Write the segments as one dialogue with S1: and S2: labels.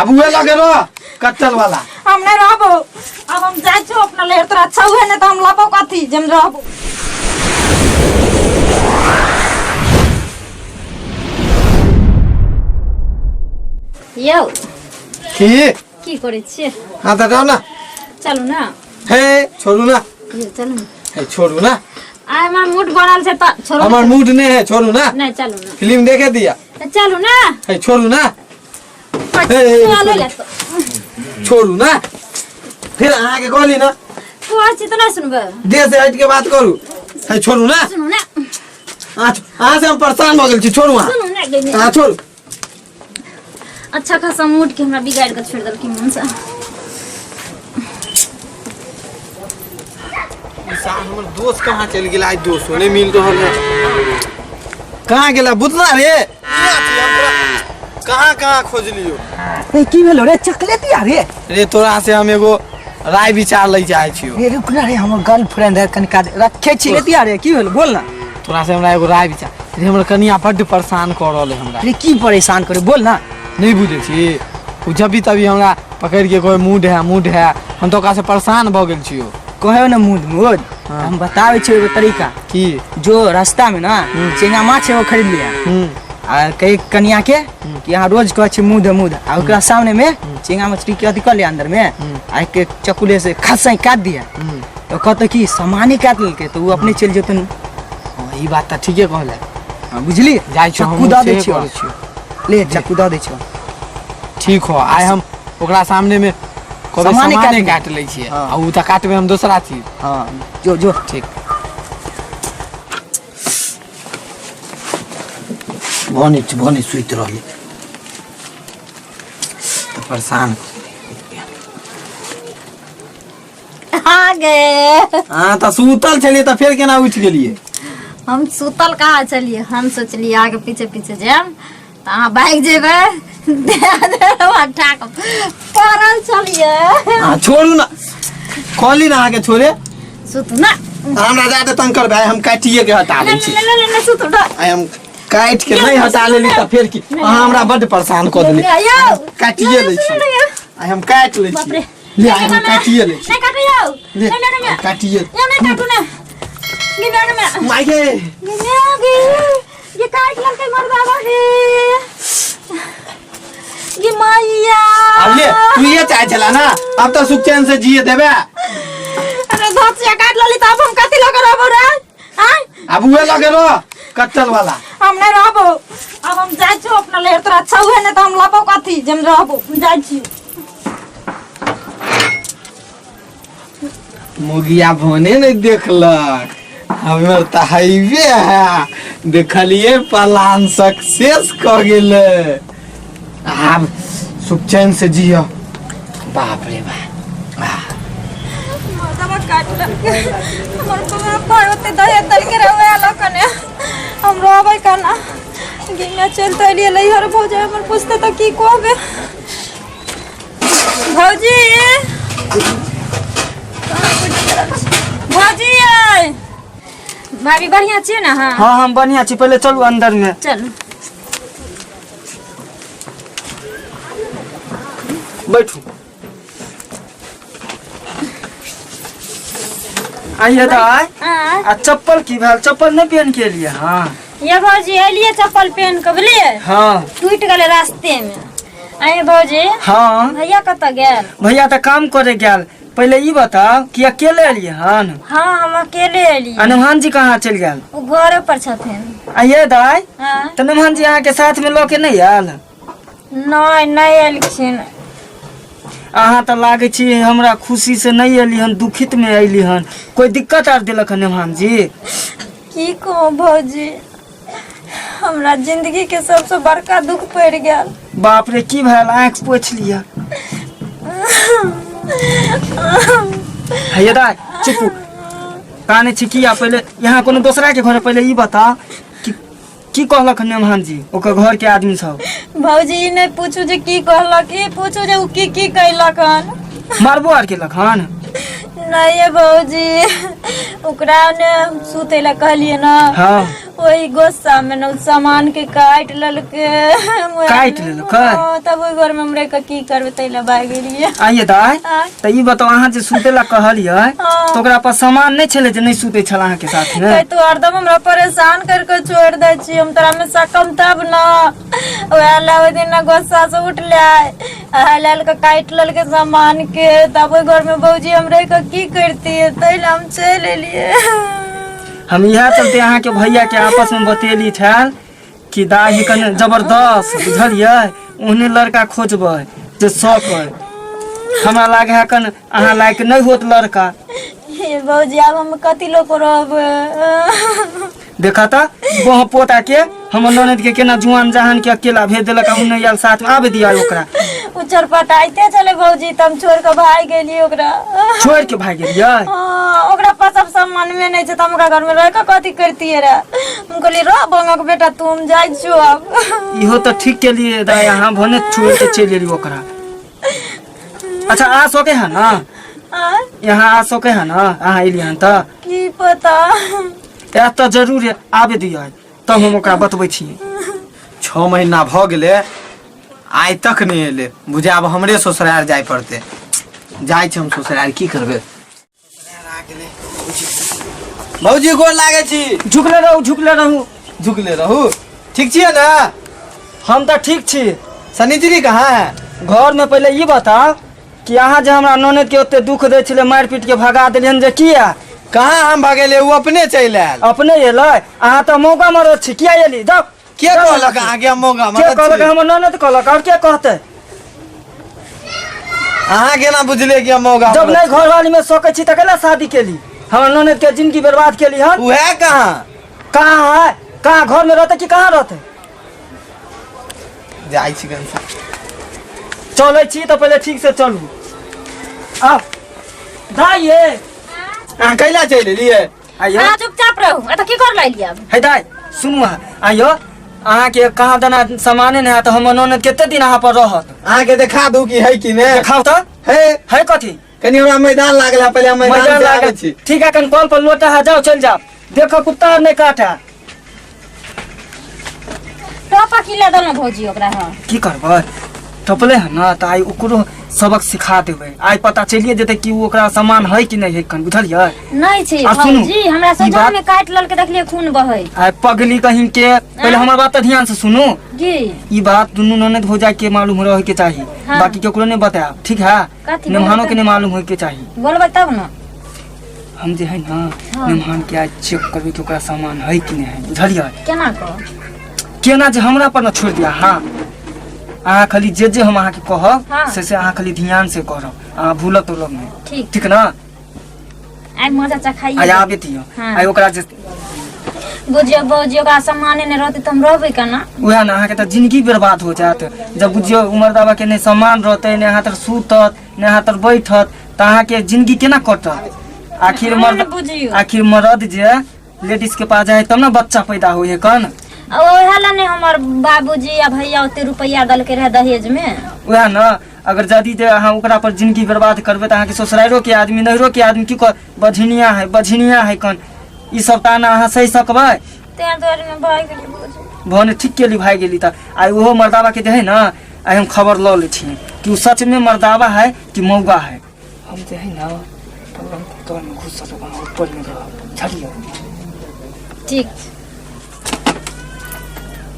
S1: अब हुए लगे रो कट्टल वाला
S2: हम नहीं रहबो। अब हम जाय छो अपना लेर तोरा अच्छा हुए ने तो हम लाबो कथी जम रहबो। यौ की करे छिए?
S1: हां त जाओ ना।
S2: चलू ना।
S1: हे छोड़ू ना।
S2: चलू ना।
S1: हे छोड़ू ना।
S2: आ हमार मूड बनल छे त छोड़ू।
S1: हमार मूड नहीं है, छोड़ू ना।
S2: नहीं चलू ना।
S1: फिल्म देखे दिया।
S2: चलू ना।
S1: हे छोड़ू ना।
S2: चलो ले तो।
S1: छोड़ू ना। फिर आगे गोली ना।
S2: तू आज इतना सुनबे।
S1: दे से हट के बात करू। हे छोड़ू ना।
S2: सुनो ना।
S1: आज से हम परेशान हो गेल छी, छोड़ू हां।
S2: सुनो ना।
S1: हां छोड़।
S2: अच्छा खासा मूड के हमरा बिगाड़ के छोड़ दल की मन से।
S1: इंसान हमर दोस्त कहां चल गेला? आज दोस्त ने मिल रहल है। कहां गेला बुतना रे? कहां खोज लियो?
S3: ए की भेलो रे? चॉकलेट यार रे।
S1: रे तोरा से हम एगो राय विचार ले चाहे छियो।
S3: रे रुक ना रे, हमर गर्लफ्रेंड है कनिका रखे छी लेती यार रे। की भेल बोल ना।
S1: तोरा से हमरा एगो राय विचार। रे हमर कनिया बड्ड परेशान कर रहल है हमरा।
S3: रे की परेशान करे बोल ना।
S1: नहीं बुझे छी? उ जब भी तभी हमरा पकड़ के कोई मूड है हम तो का से परेशान भ गेल छियो।
S3: कहे ना मूड हम बतावे छी एगो तरीका
S1: की
S3: जो रास्ता में ना चेंगा माछ है वो खरीद लिया। आ कई कनिया के कि यहाँ रोज कहे छी मूड आ ओकरा सामने में चेंगा मछली के अथी कर लिया अंदर में आ के चकुले से खसाई काट दिया। तो कहते कि सामाने काट लेके तो वो अपने चल जेतन।
S1: ई बात त ठीके कहले।
S3: हां बुझली।
S1: जाय छो
S3: चक्कू द दे छियो। ले चक्कू द दे छियो।
S1: ठीक हो। आय हम ओकरा सामने में सामाने काट ले छिए। आ उ त काटबे हम दूसरा चीज।
S3: हां जो जो
S1: ठीक। भोनी सुइत रहली तो परेशान
S2: आ गए।
S1: हां त सुतल छलिए त फिर केना उठ गेलिए?
S2: हम सुतल कहाँ चलिए, हम सोचलिए आगे पीछे पीछे जाम तो अहाँ भाग जेबे परल चलिए।
S1: हां छोड़ू ना। खोली ना आगे छोड़े।
S2: सुतू ना।
S1: हमरा ज्यादा तंग करबे हम काटिए के हटा लै छी।
S2: ले सुतू ना।
S1: आई हम काट के नहीं हटा लेली त फिर की अहाँ हमरा बड्ड परेशान क देली। काटिए लै छी। आई हम काट लै छी। ले आई हम काटिए लै छी।
S2: नहीं काटियो।
S1: ले
S2: नहीं
S1: काटिए।
S2: नहीं काटू ना। गिनाने में
S1: माइके
S2: ये काट लगे मर बाबा रे। ये मैया
S1: अब ले तू ये चाहे चला ना। अब तो सुख चैन से जिए देबे।
S2: अरे धोतिया काट लली त अब हम कथि लगे रहबो रे? हां
S1: अब हुए लगे रो कट्टल वाला।
S2: हम नहीं रहबो। अब हम जाय छो अपना लेर तोरा अच्छा हुए ने तो हम लाबो कथी जम रहबो। जाय छी।
S1: मुगिया भोने नहीं देखलक। हमर त हाईवे है देखलिए प्लान सक्सेस क गेले। अब सुख चैन से जियो। बाप रे बाप।
S2: माता काट लगे हमर बाबा पर ओते दहे दल के रहवे लकने हम रहबै कना। गिना चलते लिए लइहर भौ जाय हमर पुछते त की कहबे। भौजी भौजी आय भाभी बढ़िया छी ना? हां
S3: हां हम बढ़िया छी। पहले चलू अंदर में।
S2: चल
S3: बैठू। आइए तो आ चप्पल की भेल? चप्पल नहीं पहन के लिए? हाँ
S2: ये भौजी एलिए चप्पल पहन के बुझलिए।
S3: हाँ
S2: टूट गले रास्ते में। आए भौजी।
S3: हाँ
S2: भैया कत गेल?
S3: भैया तो काम करे गेल। पहले ये बताओ कि अकेले एलिए हन?
S2: हाँ हम अकेले एलिए।
S3: अनुमान जी कहाँ चल गए?
S2: वो घरे पर छथिन।
S3: आइए दाई।
S2: हाँ
S3: तो अनुमान जी यहाँ के साथ में लोग नहीं आयल?
S2: नहीं एलखिन।
S3: अहाँ तो लागे छी हमरा खुशी से नहीं एली हन, दुखित में एली हन। कोई दिक्कत आर दिलक हन अनुमान जी?
S2: की कहूँ भौजी हमरा जिंदगी के सबसे बड़का दुख पड़ गया।
S3: बाप रे की भेल? आँख पोछ लिया। है दाई चुप काने छी किया? पहले यहाँ कोनो दूसरा के घर पहले ये बता कि की कहलक नेमहान जी ओकर घर के आदमी सब?
S2: भौजी नहीं पूछू जे की कहलक, ई पूछू जे उ की कहलक हन।
S3: मारबो आर के लखन?
S2: नहीं भौजी ओकरा ने सुते ला कहलिए ना।
S3: हाँ
S2: वही गुस्सा में न सामान के काट ललके
S3: काट लेलकै?
S2: तब ओइ घर में हमरे का की करबे तैला भाग गेलिए।
S3: आइए दाई त ई बताओ अहाँ जे सुतेला कहलियै तो ओकरा पर सामान नहीं छले जे नहीं सुते छल अहाँ के साथ में?
S2: तू हरदम हमरा परेशान करके छोड़ दे छी, हम तोरा में सकम तब न ओए लावे दिन न गुस्सा से उठ ले आ लाल का काट ललके सामान के, तब ओइ घर में भौजी हमरे का की करती है तैला हम चल लिए।
S3: हम यह चलते अहाँ के भैया के आपस में बतेली छल कि दाई कने जबरदस्त बुझलियै ओहने लड़का खोजबै जे शौक है। हमरा लागे है कन अहाँ लायक नहीं होत लड़का।
S2: हे भौजी अब हम कथी लोग रहब?
S3: देखा था वह पोता के हमर ननद के केना जुआन जहान के अकेला भेज देलक, हम नहीं यार साथ में आबे दिया ओकरा।
S2: उ चरपटाइते चले भौजी, तम छोड़ के भाग गेली ओकरा।
S3: छोड़ के भाग गेलियै?
S2: हां ओकरा पास अब सामान में नहीं छै, तम ओकरा घर में रह के कथी करती है रे? हम कहली रो बंगा के बेटा तुम जाई छो अब।
S3: इहो तो ठीक के लिए दाई अहाँ भने छोड़ के चल गेली ओकरा। अच्छा आ सके है ना यहाँ आ सके है ना अहाँ एलियन त?
S2: की पता
S3: या तो जरूर आबे दिया तब हम ओकरा बतबै छी।
S1: 6 महीना भ गेले आइ तक नहीं एले, बुझे अब हमरे ससुराल जाय पड़ते। जाय छी हम ससुराल, की करबे। भौजी गोर लागे छी।
S3: झुकले रहू झुकले रहू
S1: झुकले रहू। ठीक छिए ना?
S3: हम तो ठीक छी।
S1: सनीचरी कहाँ है?
S3: घर में पहले ये बताओ कि अहाँ जे हमरा ननद के ओते दुख दे छले मार पीट के भगा देलियन जे किया?
S1: कहाँ हम भागेले, वो अपने चल आयल।
S3: अपने एलै? अहाँ तो मौका मरद छी, किया एली? जाओ।
S1: के कहलक आगे मौका
S3: के
S1: मरद
S3: कहलक?
S1: छी?
S3: हमर ननद कहलक, और के कहते?
S1: अहाँ केना बुझले कि हम मौका
S3: जब
S1: मरद
S3: नहीं
S1: छी?
S3: घर वाली में सके छी त केला शादी केली? हमर ननद के जिंदगी बर्बाद केली हन।
S1: उ है कहाँ?
S3: कहाँ है? कहाँ घर में रहते कि कहाँ रहते?
S1: जाय छी गन से।
S3: चले छी तो पहले ठीक से चलू। आ दाइए
S1: अहाँ कैला चल एलिए?
S3: आइयो
S2: हां चुपचाप रहू, ए त की कर लइली अब?
S3: है दाई सुनू आइयो अहाँ के कहाँ दना सामाने नहीं है तो हमर ननद केते दिन अहाँ पर रहत?
S1: अहाँ के देखा दू कि है कि ने?
S3: देखाओ तो है कथी?
S1: कनी हमरा मैदान लागला, पहले हम मैदान से आबै छी।
S3: ठीक है कन कॉल पर लोटा है, जाओ चल जाओ, देखो कुत्ता नहीं काटा।
S2: टोपा किला दल भौजी ओकरा हां
S3: की करबै? टपले है ना तो आई ओकरो सबक सिखा देबै। आई पता चलिए जेते कि ओकरा सामान है कि नहीं है कन, बुझलियै?
S2: नहीं छै
S3: आ सुनू,
S2: भौजी, हमरा
S3: ई
S2: सजा
S3: बात-
S2: में काट लल के देखलिए खून बहै।
S3: आई पगली कहीं के पहले हमर बात तो ध्यान से सुनू।
S2: जी
S3: ई बात दुनू ननद भौजाई के मालूम रहे के चाहिए,
S2: हाँ।
S3: बाकी केकरो नहीं बताया, ठीक है?
S2: कथी
S3: मेहमानों
S2: बोलबै?
S3: के नहीं मालूम होय के चाहिए।
S2: बोलबै तब न।
S3: हम जे है ना
S2: हाँ।
S3: मेहमान के आज चेक करबे कि ओकरा सामान है कि नहीं है, बुझलियै?
S2: केना को?
S3: केना जे हमरा पर न छोड़ दिया। हाँ अहाँ खाली जे हम अहाँ के कहब
S2: हाँ।
S3: से अहाँ खाली ध्यान से करब, अहाँ भूलत उलत नहीं,
S2: ठीक
S3: ठीक ना?
S2: आई मजा चखाइए।
S3: आई आबे दियो।
S2: हाँ।
S3: आई ओकरा जे
S2: बुझियो भौजी ओकरा सामाने ने रहते त हम रहबै केना?
S3: उहे ना अहाँ के त जिंदगी बर्बाद हो जात। जब बुझियो उमर दावा के नहीं सम्मान रहते, नहीं अहाँ तर सूतत, नहीं अहाँ तर बैठत, त अहाँ के जिंदगी केना कटत? आखिर
S2: हमरा
S3: मर्द
S2: नहीं बुझियो।
S3: आखिर मर्द जे लेडीज के पास जाए तब ना बच्चा पैदा होई है कन।
S2: ओहेला ने हमर बाबूजी या भैया ओते रुपया दल के रहे दहेज में।
S3: उहे ना अगर जदी जे अहाँ ओकरा पर जिंदगी बर्बाद करबे त अहाँ के ससुरालो के आदमी नहिरो के आदमी की कह बझिनिया है कन, ई सब ताना अहाँ सही सकबै?
S2: तें द्वारे में भाग गेली भौजी।
S3: भने ठीक केली भाई गेली त आई ओहो मर्दावा के जे है ना आई हम खबर ल ले छी कि उ सच में मर्दावा है कि मौगा है। हम जे है ना तो में घुस सकब, ऊपर में रहब, छलियो।
S2: ठीक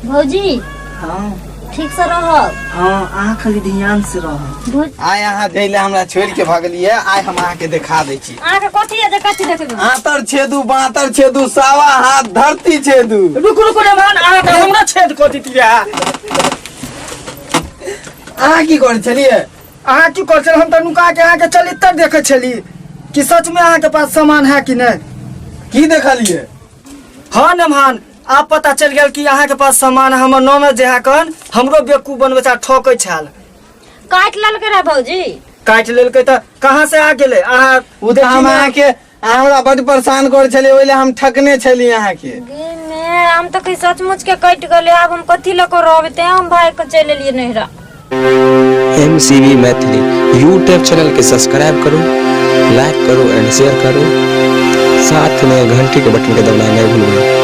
S2: भौजी
S3: हां
S2: ठीक से रहब।
S3: हां अहाँ खाली ध्यान से रहब।
S2: भौजी
S1: आइ अहाँ जइले हमरा छोड़ के भागलिए, आइ हम अहाँ के दिखा दै छी।
S2: आके कथी है जे कथी देखबे?
S1: आतर छेदू बातर छेदू सावा हाथ धरती छेदू।
S3: रुक रुक रे मान अहाँ त हमरा छेद क दितिया।
S1: अहाँ की कर छलिए?
S3: अहाँ की कर छल? हम त नुका के अहाँ के चरित्र देखे छली कि सच में अहाँ के पास सामान है कि नहीं।
S1: की देखलिए?
S3: हाँ नमहान आप पता चल गया कि अहाँ के पास सामान है। हमर ननद जे है कन हमरो बेवकूफ बनबे चा ठोकै छल।
S2: काट लल के रे भौजी।
S3: काट लेलकै त कहाँ से आ गेले? अहाँ
S1: उ त हम अहाँ के हमरा बड़ परेशान कर छलिए, ओइले हम ठकने छलिए अहाँ के।
S2: गे मैं हम तो कहीं सचमुच के कट गले, अब हम कथी ल को रहबे ते हम भाई को चले लिए नहिरा।
S4: MCV मैथिली यूट्यूब चैनल के सब्सक्राइब करो, लाइक करो एंड शेयर करो, साथ में घंटी के बटन के दबाना नहीं भूलना।